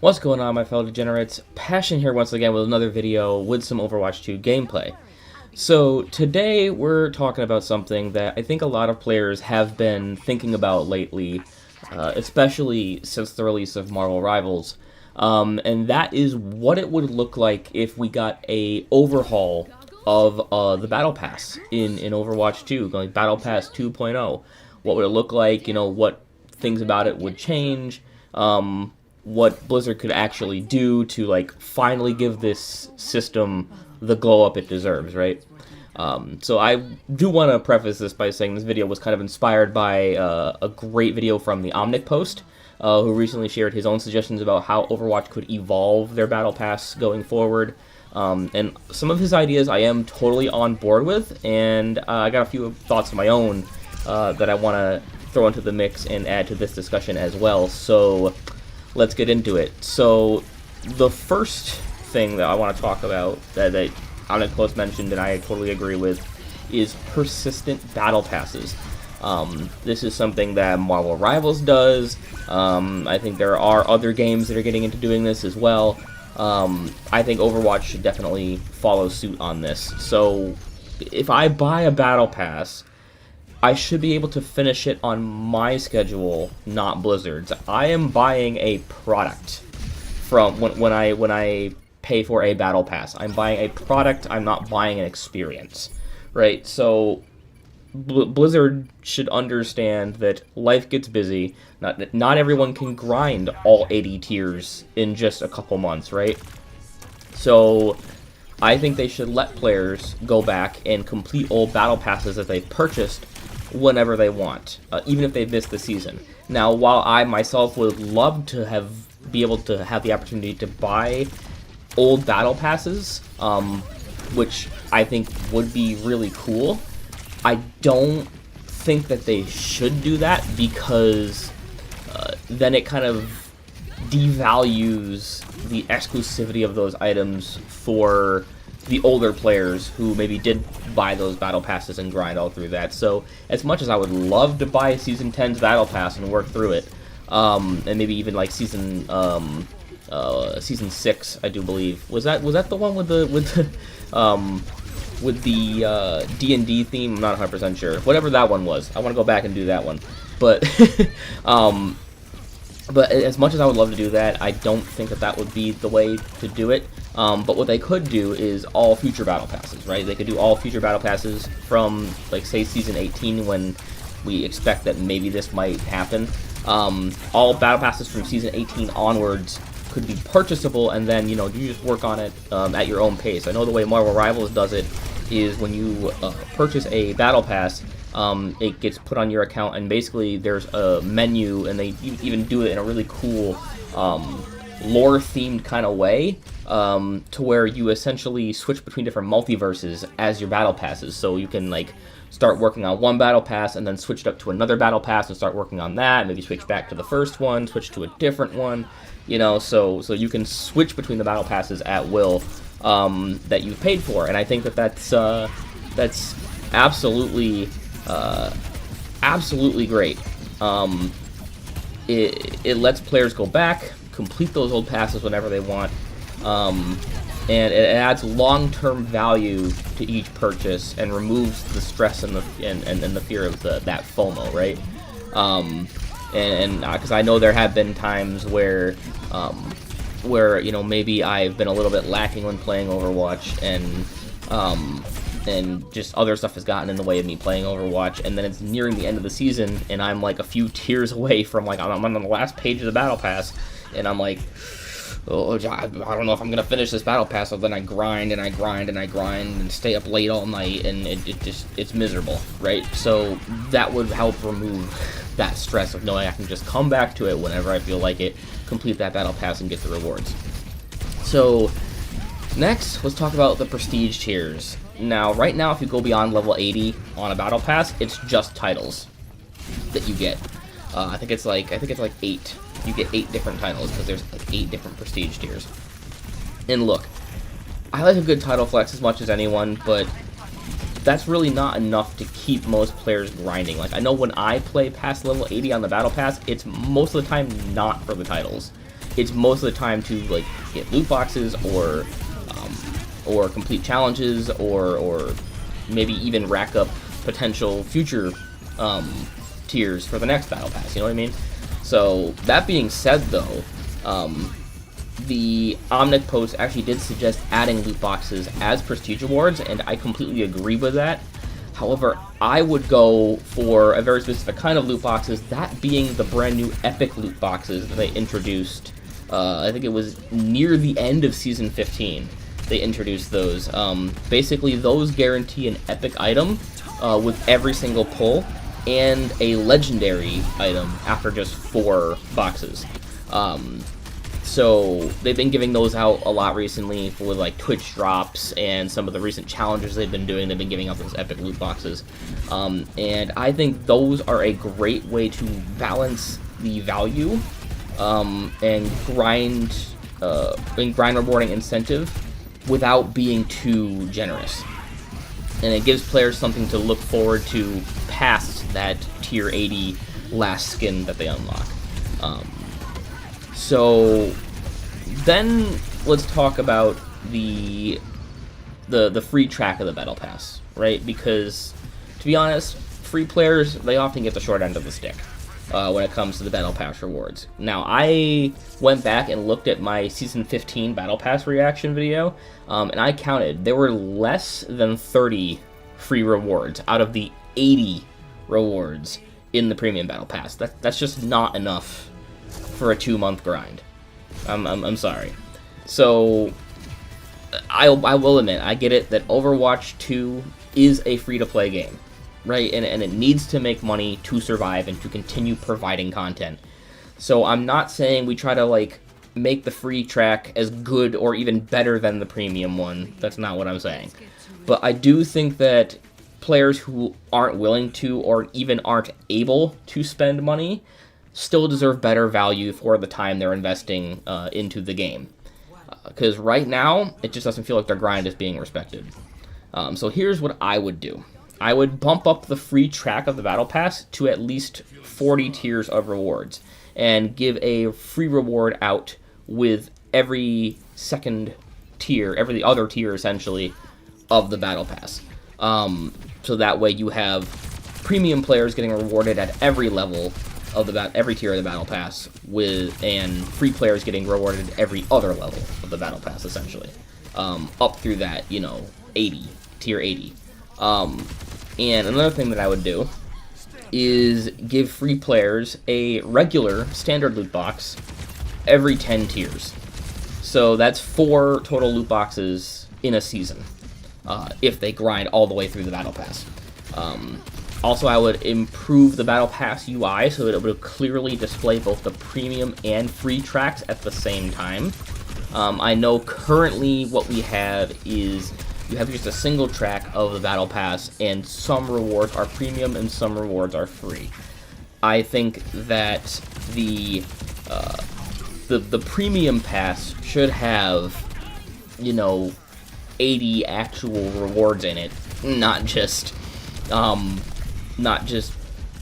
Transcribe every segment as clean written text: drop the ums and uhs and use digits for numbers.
What's going on, my fellow degenerates? Passion here once again with another video with some Overwatch 2 gameplay. So today we're talking about something that I think a lot of players have been thinking about lately, especially since the release of Marvel Rivals, and that is what it would look like if we got a overhaul of the Battle Pass in Overwatch 2, going Battle Pass 2.0. What would it look like? You know, what things about it would change? What Blizzard could actually do to like finally give this system the glow up it deserves, right? So I do want to preface this by saying this video was kind of inspired by a great video from the Omnic Post, who recently shared his own suggestions about how Overwatch could evolve their Battle Pass going forward. And some of his ideas I am totally on board with, and I got a few thoughts of my own that I want to throw into the mix and add to this discussion as well. So let's get into it. So the first thing that I want to talk about that Omnic Post mentioned and I totally agree with is persistent battle passes. This is something that Marvel Rivals does. I think there are other games that are getting into doing this as well. I think Overwatch should definitely follow suit on this. So if I buy a battle pass, I should be able to finish it on my schedule, not Blizzard's. I am buying a product from when I pay for a battle pass. I'm buying a product. I'm not buying an experience, right? So Blizzard should understand that life gets busy. Not everyone can grind all 80 tiers in just a couple months, right? So I think they should let players go back and complete old battle passes that they've purchased whenever they want, even if they've missed the season. Now, while I myself would love to be able to have the opportunity to buy old battle passes, which I think would be really cool, I don't think that they should do that, because then it kind of devalues the exclusivity of those items for the older players who maybe did buy those battle passes and grind all through that. So as much as I would love to buy Season 10's battle pass and work through it, and maybe even like Season 6, I do believe, was that the one with the D&D theme? I'm not 100% sure. Whatever that one was, I want to go back and do that one. But but as much as I would love to do that, I don't think that would be the way to do it. But what they could do is all future battle passes, right? They could do all future battle passes from, like, say, Season 18, when we expect that maybe this might happen. All battle passes from Season 18 onwards could be purchasable, and then, you know, you just work on it at your own pace. I know the way Marvel Rivals does it is when you purchase a battle pass, it gets put on your account, and basically there's a menu, and they even do it in a really cool lore-themed kind of way, to where you essentially switch between different multiverses as your battle passes. So you can, like, start working on one battle pass and then switch it up to another battle pass and start working on that, maybe switch back to the first one, switch to a different one, you know, so you can switch between the battle passes at will, that you've paid for. And I think that's absolutely great. It lets players go back, complete those old passes whenever they want, and it adds long-term value to each purchase and removes the stress and the fear of that FOMO, right? And because I know there have been times where you know, maybe I've been a little bit lacking when playing Overwatch, and just other stuff has gotten in the way of me playing Overwatch, and then it's nearing the end of the season, and I'm like a few tiers away from, like, I'm on the last page of the battle pass, and I'm like, oh, I don't know if I'm gonna finish this battle pass. So then I grind and I grind and I grind and stay up late all night, and it's miserable, right? So that would help remove that stress of knowing I can just come back to it whenever I feel like it, complete that battle pass, and get the rewards. So next, let's talk about the prestige tiers. Now, right now, if you go beyond level 80 on a battle pass, it's just titles that you get. I think it's like 8. You get 8 different titles, because there's like 8 different prestige tiers. And look, I like a good title flex as much as anyone, but that's really not enough to keep most players grinding. Like, I know when I play past level 80 on the battle pass, it's most of the time not for the titles. it's most of the time to like get loot boxes or complete challenges or maybe even rack up potential future tiers for the next battle pass. You know what I mean? So that being said, though, the Omnic Post actually did suggest adding loot boxes as prestige awards, and I completely agree with that. However, I would go for a very specific kind of loot boxes, that being the brand new epic loot boxes that they introduced. I think it was near the end of Season 15. They introduced those. Basically, those guarantee an epic item with every single pull, and a legendary item after just 4 boxes. So they've been giving those out a lot recently with like Twitch drops and some of the recent challenges they've been doing. They've been giving out those epic loot boxes, and I think those are a great way to balance the value and grind rewarding incentive without being too generous. And it gives players something to look forward to past that tier 80 last skin that they unlock. So then let's talk about the free track of the battle pass, right? Because to be honest, free players, they often get the short end of the stick when it comes to the battle pass rewards. Now, I went back and looked at my season 15 battle pass reaction video, and I counted. There were less than 30 free rewards out of the 80 rewards in the premium battle pass. That's just not enough for a 2-month grind. I'm sorry. So I will admit, I get it that Overwatch 2 is a free-to-play game, right? And it needs to make money to survive and to continue providing content. So I'm not saying we try to like make the free track as good or even better than the premium one. That's not what I'm saying. But I do think that players who aren't willing to or even aren't able to spend money still deserve better value for the time they're investing into the game. Because right now, it just doesn't feel like their grind is being respected. So here's what I would do. I would bump up the free track of the Battle Pass to at least 40 tiers of rewards, and give a free reward out with every second tier, every other tier essentially, of the Battle Pass. So that way you have premium players getting rewarded at every level of every tier of the Battle Pass, and free players getting rewarded at every other level of the Battle Pass, essentially, up through that, you know, tier 80. And another thing that I would do is give free players a regular standard loot box every 10 tiers. So that's 4 total loot boxes in a season, if they grind all the way through the Battle Pass. Also, I would improve the Battle Pass UI so that it would clearly display both the premium and free tracks at the same time. I know currently what we have is you have just a single track of the Battle Pass, and some rewards are premium and some rewards are free. I think that the premium pass should have, you know, 80 actual rewards in it, not just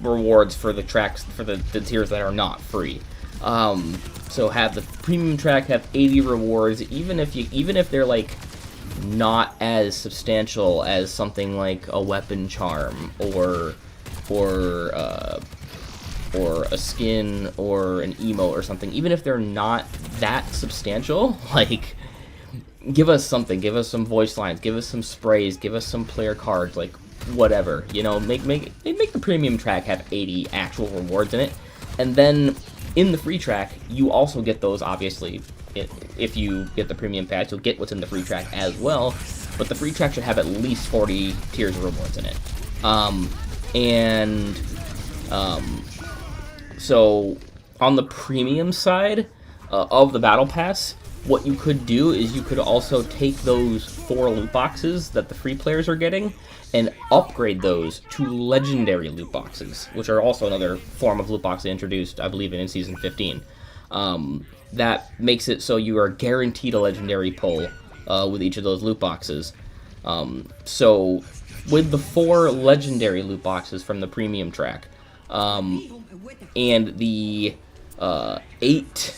rewards for the tracks, for the tiers that are not free. So have the premium track have 80 rewards, even if they're like not as substantial as something like a weapon charm or a skin or an emote or something. Even if they're not that substantial, like, give us something, give us some voice lines, give us some sprays, give us some player cards, like, whatever, you know, make the premium track have 80 actual rewards in it, and then in the free track, you also get those, obviously. If you get the premium pass, you'll get what's in the free track as well, but the free track should have at least 40 tiers of rewards in it. So on the premium side of the Battle Pass, what you could do is you could also take those 4 loot boxes that the free players are getting and upgrade those to legendary loot boxes, which are also another form of loot box they introduced, I believe, in Season 15. That makes it so you are guaranteed a legendary pull with each of those loot boxes. So with the 4 legendary loot boxes from the premium track, and the 8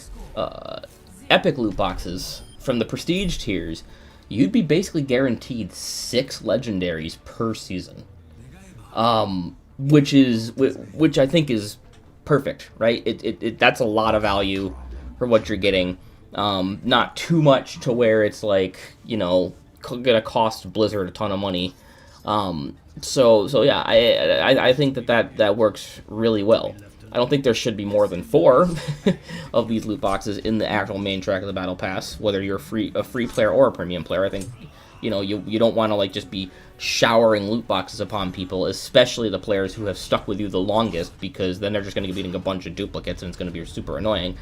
epic loot boxes from the prestige tiers, you'd be basically guaranteed 6 legendaries per season, which I think is perfect, right? That's a lot of value for what you're getting. Not too much to where it's like, you know, gonna cost Blizzard a ton of money. So yeah, I think that works really well. I don't think there should be more than 4 of these loot boxes in the actual main track of the Battle Pass, whether you're a free player or a premium player. I think, you know, you don't want to like just be showering loot boxes upon people, especially the players who have stuck with you the longest, because then they're just going to be getting a bunch of duplicates and it's going to be super annoying.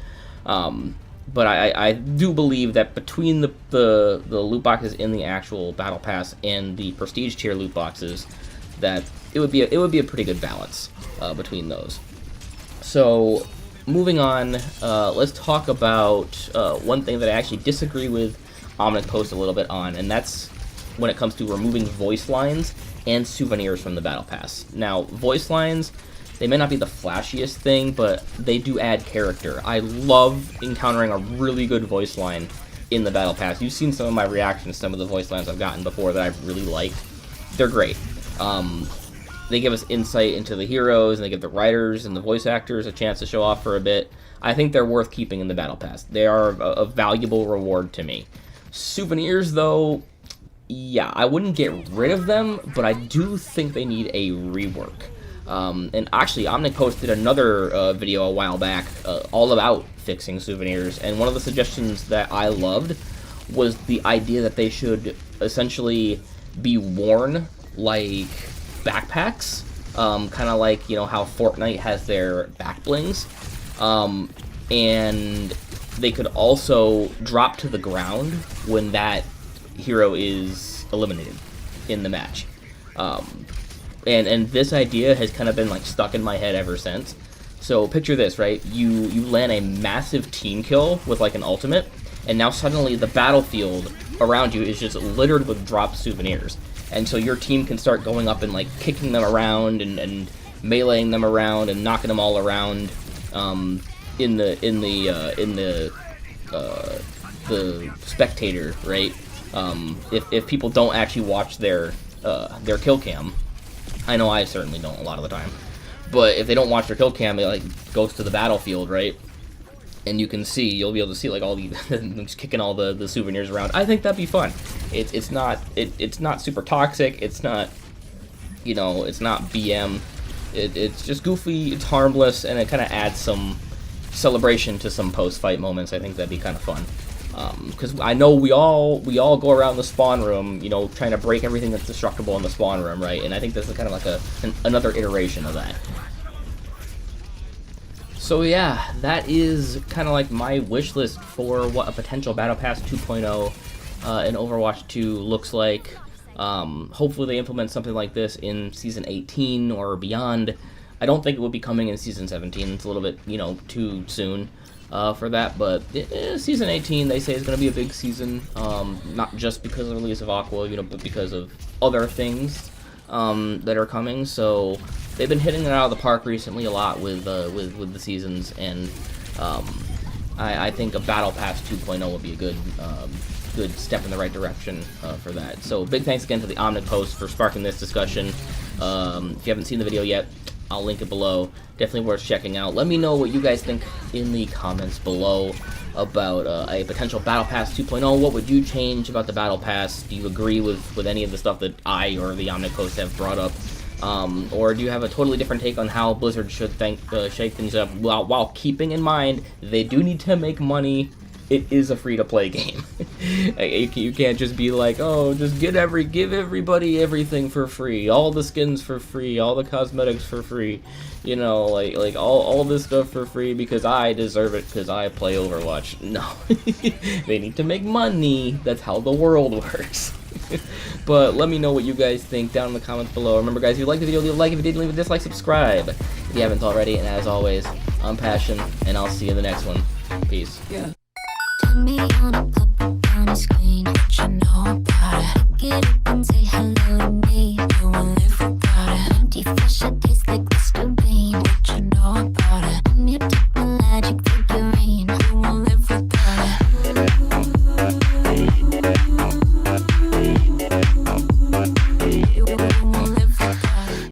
But I do believe that between the loot boxes in the actual Battle Pass and the prestige tier loot boxes, that it would be a pretty good balance between those. So, moving on, let's talk about one thing that I actually disagree with Omnic Post a little bit on, and that's when it comes to removing voice lines and souvenirs from the Battle Pass. Now, voice lines, they may not be the flashiest thing, but they do add character. I love encountering a really good voice line in the Battle Pass. You've seen some of my reactions to some of the voice lines I've gotten before that I've really liked. They're great. They give us insight into the heroes, and they give the writers and the voice actors a chance to show off for a bit. I think they're worth keeping in the Battle Pass. They are a valuable reward to me. Souvenirs, though, yeah, I wouldn't get rid of them, but I do think they need a rework. And actually, Omnic Post did another video a while back all about fixing souvenirs, and one of the suggestions that I loved was the idea that they should essentially be worn like backpacks, kind of like, you know, how Fortnite has their back blings, and they could also drop to the ground when that hero is eliminated in the match. And this idea has kind of been like stuck in my head ever since. So picture this, right? You land a massive team kill with like an ultimate, and now suddenly the battlefield around you is just littered with dropped souvenirs. And so your team can start going up and like kicking them around and meleeing them around and knocking them all around in the spectator, right? If people don't actually watch their kill cam. I know I certainly don't a lot of the time, but if they don't watch their kill cam, it like goes to the battlefield, right? And you'll be able to see like all the just kicking all the souvenirs around. I think that'd be fun. It's not super toxic. It's not, you know, it's not BM. It's just goofy. It's harmless, and it kind of adds some celebration to some post-fight moments. I think that'd be kind of fun. Because I know we all go around the spawn room, you know, trying to break everything that's destructible in the spawn room, right? And I think this is kind of like another iteration of that. So yeah, that is kind of like my wish list for what a potential Battle Pass 2.0 in Overwatch 2 looks like. Hopefully they implement something like this in Season 18 or beyond. I don't think it will be coming in Season 17. It's a little bit, you know, too soon for that, but Season 18 they say is going to be a big season, not just because of the release of Aqua, you know, but because of other things that are coming. So they've been hitting it out of the park recently a lot with the seasons, and I think a Battle Pass 2.0 would be a good step in the right direction for that. So big thanks again to the Omnic Post for sparking this discussion. If you haven't seen the video yet, I'll link it below. Definitely worth checking out. Let me know what you guys think in the comments below about a potential Battle Pass 2.0. What would you change about the Battle Pass? Do you agree with any of the stuff that I or the Omnic Post have brought up? Or do you have a totally different take on how Blizzard should shake things up while keeping in mind they do need to make money? It is a free-to-play game. You can't just be like, oh, just give everybody everything for free, all the skins for free, all the cosmetics for free, you know, like all this stuff for free because I deserve it because I play Overwatch. No, they need to make money. That's how the world works. But let me know what you guys think down in the comments below. Remember, guys, if you liked the video, leave a like. If you did, leave a dislike, subscribe if you haven't already. And as always, I'm Passion, and I'll see you in the next one. Peace. Yeah. Turn me on